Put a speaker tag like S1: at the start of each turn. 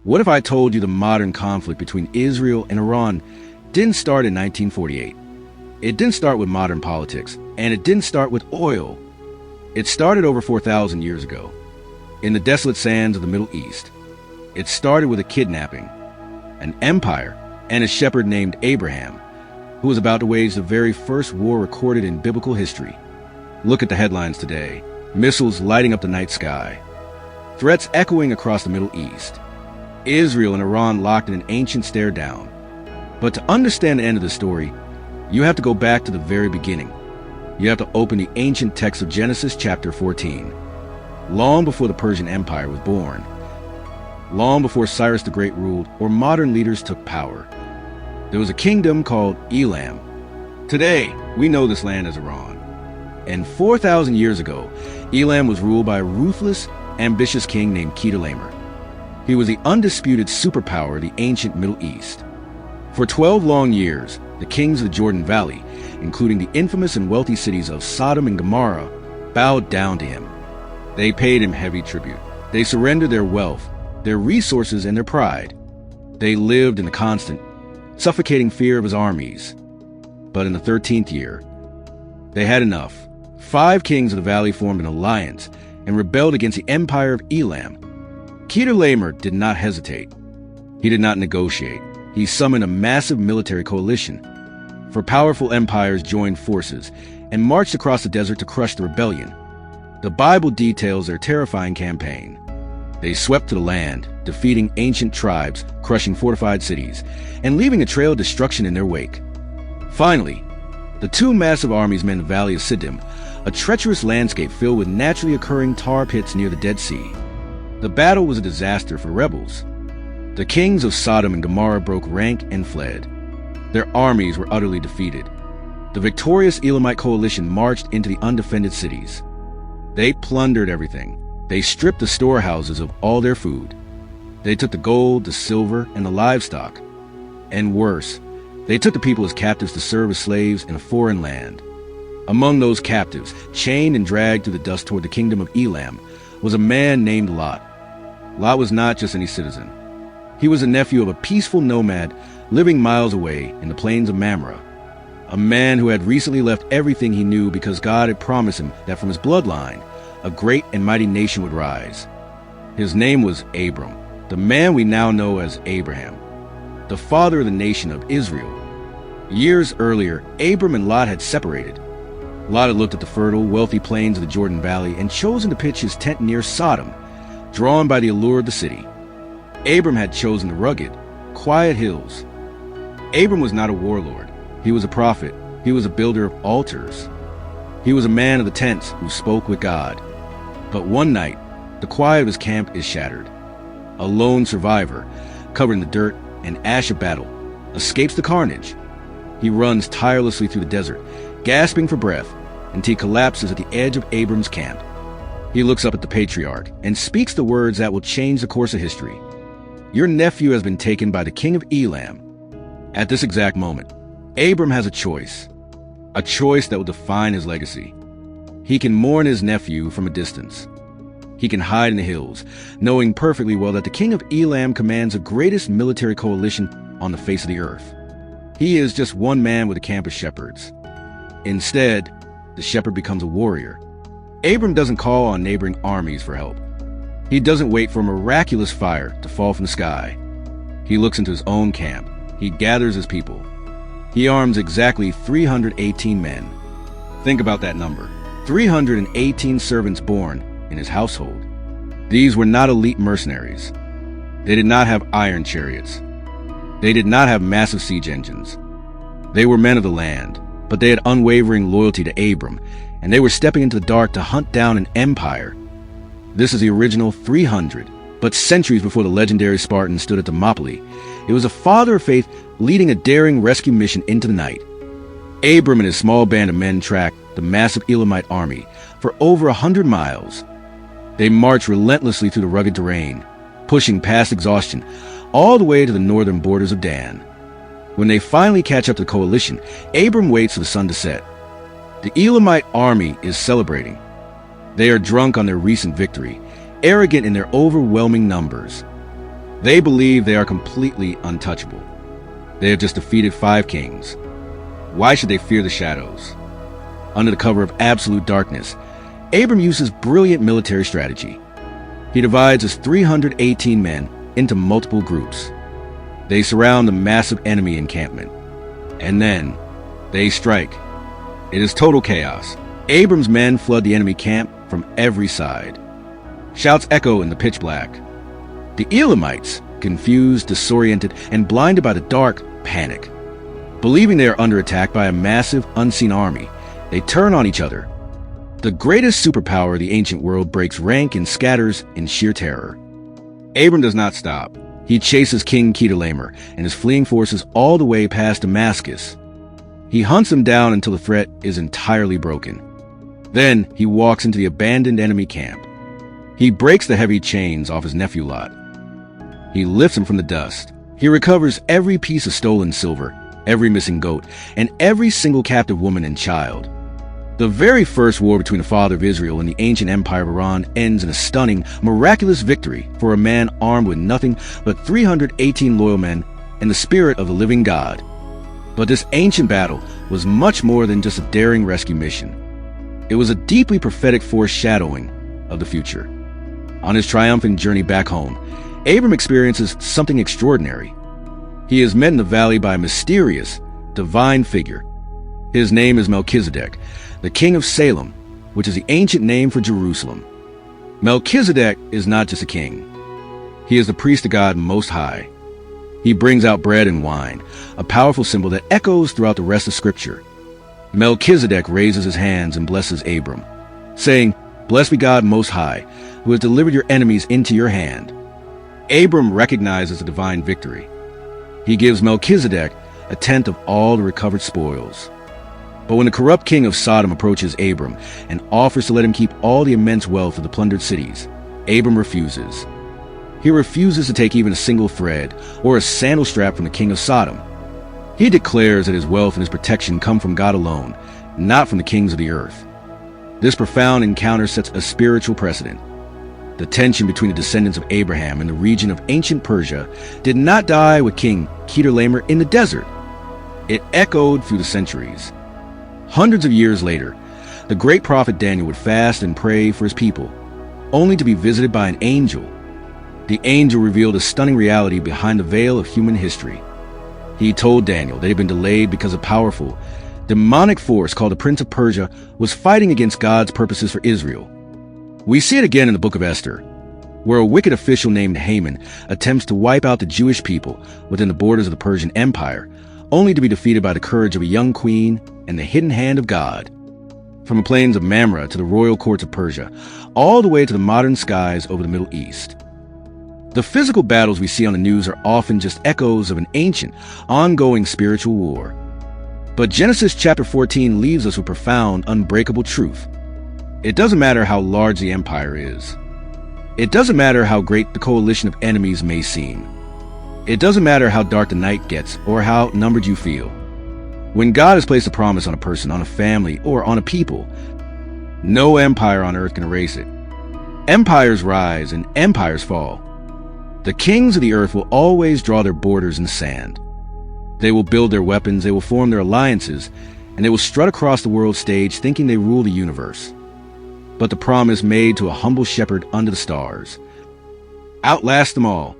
S1: What if I told you the modern conflict between Israel and Iran didn't start in 1948? It didn't start with modern politics, and it didn't start with oil. It started over 4,000 years ago, in the desolate sands of the Middle East. It started with a kidnapping, an empire, and a shepherd named Abraham, who was about to wage the very first war recorded in biblical history. Look at the headlines today. Missiles lighting up the night sky. Threats echoing across the Middle East. Israel and Iran locked in an ancient stare down. But to understand the end of the story, you have to go back to the very beginning. You have to open the ancient text of Genesis chapter 14. Long before the Persian Empire was born, long before Cyrus the Great ruled or modern leaders took power, there was a kingdom called Elam. Today, we know this land as Iran. And 4,000 years ago, Elam was ruled by a ruthless, ambitious king named Chedorlaomer. He was the undisputed superpower of the ancient Middle East. For 12 long years, the kings of the Jordan Valley, including the infamous and wealthy cities of Sodom and Gomorrah, bowed down to him. They paid him heavy tribute. They surrendered their wealth, their resources, and their pride. They lived in the constant, suffocating fear of his armies. But in the 13th year, they had enough. 5 kings of the valley formed an alliance and rebelled against the empire of Elam. Chedorlaomer did not hesitate. He did not negotiate. He summoned a massive military coalition. For powerful empires joined forces and marched across the desert to crush the rebellion. The Bible details their terrifying campaign. They swept to the land, defeating ancient tribes, crushing fortified cities, and leaving a trail of destruction in their wake. Finally, the 2 massive armies met in the valley of Siddim, a treacherous landscape filled with naturally occurring tar pits near the Dead Sea. The battle was a disaster for rebels. The kings of Sodom and Gomorrah broke rank and fled. Their armies were utterly defeated. The victorious Elamite coalition marched into the undefended cities. They plundered everything. They stripped the storehouses of all their food. They took the gold, the silver, and the livestock. And worse, they took the people as captives to serve as slaves in a foreign land. Among those captives, chained and dragged through the dust toward the kingdom of Elam, was a man named Lot. Lot was not just any citizen. He was a nephew of a peaceful nomad living miles away in the plains of Mamre, a man who had recently left everything he knew because God had promised him that from his bloodline, a great and mighty nation would rise. His name was Abram, the man we now know as Abraham, the father of the nation of Israel. Years earlier, Abram and Lot had separated. Lot had looked at the fertile, wealthy plains of the Jordan Valley and chosen to pitch his tent near Sodom, drawn by the allure of the city. Abram had chosen the rugged, quiet hills. Abram was not a warlord. He was a prophet. He was a builder of altars. He was a man of the tents who spoke with God. But one night, the quiet of his camp is shattered. A lone survivor, covered in the dirt and ash of battle, escapes the carnage. He runs tirelessly through the desert, gasping for breath, until he collapses at the edge of Abram's camp. He looks up at the patriarch and speaks the words that will change the course of history. Your nephew has been taken by the king of Elam. At this exact moment, Abram has a choice that will define his legacy. He can mourn his nephew from a distance. He can hide in the hills, knowing perfectly well that the king of Elam commands the greatest military coalition on the face of the earth. He is just one man with a camp of shepherds. Instead, the shepherd becomes a warrior. Abram doesn't call on neighboring armies for help. He doesn't wait for a miraculous fire to fall from the sky. He looks into his own camp. He gathers his people. He arms exactly 318 men. Think about that number. 318 servants born in his household. These were not elite mercenaries. They did not have iron chariots. They did not have massive siege engines. They were men of the land, but they had unwavering loyalty to Abram, and they were stepping into the dark to hunt down an empire. This is the original 300, but centuries before the legendary Spartan stood at Thermopylae, it was a father of faith leading a daring rescue mission into the night. Abram and his small band of men tracked the massive Elamite army for over 100 miles. They marched relentlessly through the rugged terrain, pushing past exhaustion, all the way to the northern borders of Dan. When they finally catch up to the coalition, Abram waits for the sun to set. The Elamite army is celebrating. They are drunk on their recent victory, arrogant in their overwhelming numbers. They believe they are completely untouchable. They have just defeated 5 kings. Why should they fear the shadows? Under the cover of absolute darkness, Abram uses brilliant military strategy. He divides his 318 men into multiple groups. They surround the massive enemy encampment. And then, they strike. It is total chaos. Abram's men flood the enemy camp from every side. Shouts echo in the pitch black. The Elamites, confused, disoriented, and blinded by the dark, panic. Believing they are under attack by a massive, unseen army, they turn on each other. The greatest superpower of the ancient world breaks rank and scatters in sheer terror. Abram does not stop. He chases King Chedorlaomer and his fleeing forces all the way past Damascus. He hunts them down until the threat is entirely broken. Then he walks into the abandoned enemy camp. He breaks the heavy chains off his nephew Lot. He lifts him from the dust. He recovers every piece of stolen silver, every missing goat, and every single captive woman and child. The very first war between the father of Israel and the ancient empire of Iran ends in a stunning, miraculous victory for a man armed with nothing but 318 loyal men and the spirit of the living God. But this ancient battle was much more than just a daring rescue mission. It was a deeply prophetic foreshadowing of the future. On his triumphant journey back home, Abram experiences something extraordinary. He is met in the valley by a mysterious, divine figure. His name is Melchizedek, the King of Salem, which is the ancient name for Jerusalem. Melchizedek is not just a king. He is the priest of God Most High. He brings out bread and wine, a powerful symbol that echoes throughout the rest of Scripture. Melchizedek raises his hands and blesses Abram, saying, "Blessed be God Most High, who has delivered your enemies into your hand." Abram recognizes the divine victory. He gives Melchizedek a tenth of all the recovered spoils. But when the corrupt king of Sodom approaches Abram and offers to let him keep all the immense wealth of the plundered cities, Abram refuses. He refuses to take even a single thread or a sandal strap from the king of Sodom. He declares that his wealth and his protection come from God alone, not from the kings of the earth. This profound encounter sets a spiritual precedent. The tension between the descendants of Abraham and the region of ancient Persia did not die with King Chedorlaomer in the desert. It echoed through the centuries. Hundreds of years later, the great prophet Daniel would fast and pray for his people, only to be visited by an angel. The angel revealed a stunning reality behind the veil of human history. He told Daniel that he had been delayed because a powerful, demonic force called the Prince of Persia was fighting against God's purposes for Israel. We see it again in the book of Esther, where a wicked official named Haman attempts to wipe out the Jewish people within the borders of the Persian Empire, only to be defeated by the courage of a young queen and the hidden hand of God. From the plains of Mamre to the royal courts of Persia, all the way to the modern skies over the Middle East. The physical battles we see on the news are often just echoes of an ancient, ongoing spiritual war. But Genesis chapter 14 leaves us with profound, unbreakable truth. It doesn't matter how large the empire is. It doesn't matter how great the coalition of enemies may seem. It doesn't matter how dark the night gets or how numbered you feel. When God has placed a promise on a person, on a family, or on a people, no empire on earth can erase it. Empires rise and empires fall. The kings of the earth will always draw their borders in the sand. They will build their weapons, they will form their alliances, and they will strut across the world stage thinking they rule the universe. But the promise made to a humble shepherd under the stars: outlast them all,